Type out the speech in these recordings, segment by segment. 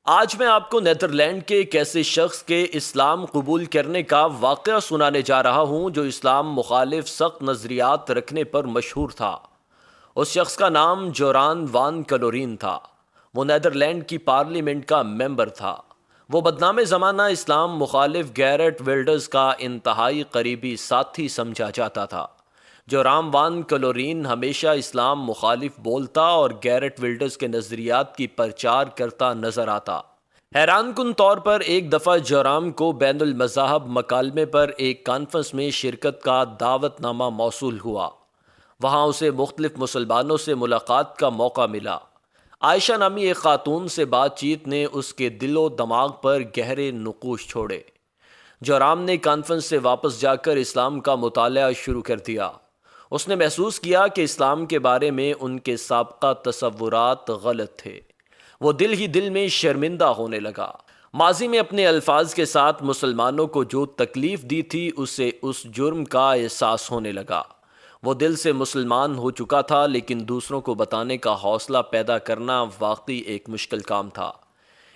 آج میں آپ کو نیدرلینڈ کے ایک ایسے شخص کے اسلام قبول کرنے کا واقعہ سنانے جا رہا ہوں جو اسلام مخالف سخت نظریات رکھنے پر مشہور تھا۔ اس شخص کا نام جوران وان کلورین تھا۔ وہ نیدرلینڈ کی پارلیمنٹ کا ممبر تھا۔ وہ بدنام زمانہ اسلام مخالف گیرٹ ولڈرز کا انتہائی قریبی ساتھی سمجھا جاتا تھا۔ جورام وان کلورین ہمیشہ اسلام مخالف بولتا اور گیرٹ ولڈرز کے نظریات کی پرچار کرتا نظر آتا۔ حیران کن طور پر ایک دفعہ جورام کو بین المذاہب مکالمے پر ایک کانفرنس میں شرکت کا دعوت نامہ موصول ہوا۔ وہاں اسے مختلف مسلمانوں سے ملاقات کا موقع ملا۔ عائشہ نامی ایک خاتون سے بات چیت نے اس کے دل و دماغ پر گہرے نقوش چھوڑے۔ جورام نے کانفرنس سے واپس جا کر اسلام کا مطالعہ شروع کر دیا۔ اس نے محسوس کیا کہ اسلام کے بارے میں ان کے سابقہ تصورات غلط تھے۔ وہ دل ہی دل میں شرمندہ ہونے لگا۔ ماضی میں اپنے الفاظ کے ساتھ مسلمانوں کو جو تکلیف دی تھی اسے اس جرم کا احساس ہونے لگا۔ وہ دل سے مسلمان ہو چکا تھا لیکن دوسروں کو بتانے کا حوصلہ پیدا کرنا واقعی ایک مشکل کام تھا۔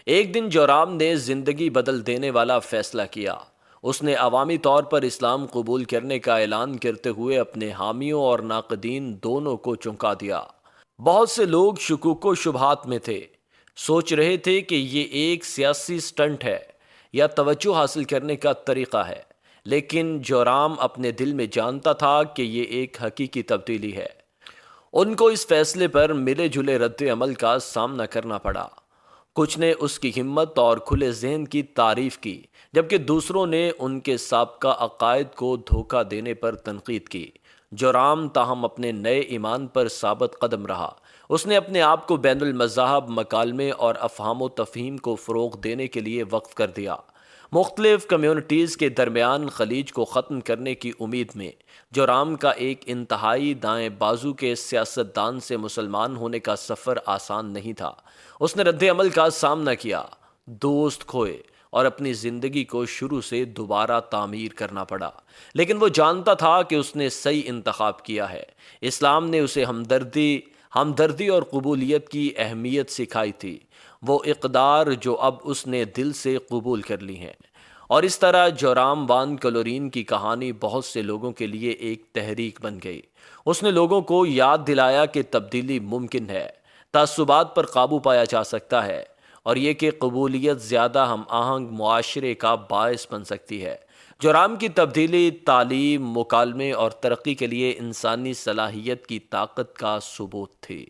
ایک دن جورام نے زندگی بدل دینے والا فیصلہ کیا۔ اس نے عوامی طور پر اسلام قبول کرنے کا اعلان کرتے ہوئے اپنے حامیوں اور ناقدین دونوں کو چونکا دیا۔ بہت سے لوگ شکوک و شبہات میں تھے، سوچ رہے تھے کہ یہ ایک سیاسی سٹنٹ ہے یا توجہ حاصل کرنے کا طریقہ ہے، لیکن جورام اپنے دل میں جانتا تھا کہ یہ ایک حقیقی تبدیلی ہے۔ ان کو اس فیصلے پر ملے جلے رد عمل کا سامنا کرنا پڑا۔ کچھ نے اس کی ہمت اور کھلے ذہن کی تعریف کی، جبکہ دوسروں نے ان کے سابقہ عقائد کو دھوکہ دینے پر تنقید کی۔ جورام تاہم اپنے نئے ایمان پر ثابت قدم رہا۔ اس نے اپنے آپ کو بین المذاہب مکالمے اور افہام و تفہیم کو فروغ دینے کے لیے وقف کر دیا۔ مختلف کمیونٹیز کے درمیان خلیج کو ختم کرنے کی امید میں جورام کا ایک انتہائی دائیں بازو کے سیاستدان سے مسلمان ہونے کا سفر آسان نہیں تھا۔ اس نے رد عمل کا سامنا کیا، دوست کھوئے اور اپنی زندگی کو شروع سے دوبارہ تعمیر کرنا پڑا، لیکن وہ جانتا تھا کہ اس نے صحیح انتخاب کیا ہے۔ اسلام نے اسے ہمدردی اور قبولیت کی اہمیت سکھائی تھی، وہ اقدار جو اب اس نے دل سے قبول کر لی ہیں۔ اور اس طرح جورام وان کلورین کی کہانی بہت سے لوگوں کے لیے ایک تحریک بن گئی۔ اس نے لوگوں کو یاد دلایا کہ تبدیلی ممکن ہے، تعصبات پر قابو پایا جا سکتا ہے، اور یہ کہ قبولیت زیادہ ہم آہنگ معاشرے کا باعث بن سکتی ہے۔ جورام کی تبدیلی تعلیم، مکالمے اور ترقی کے لیے انسانی صلاحیت کی طاقت کا ثبوت تھی۔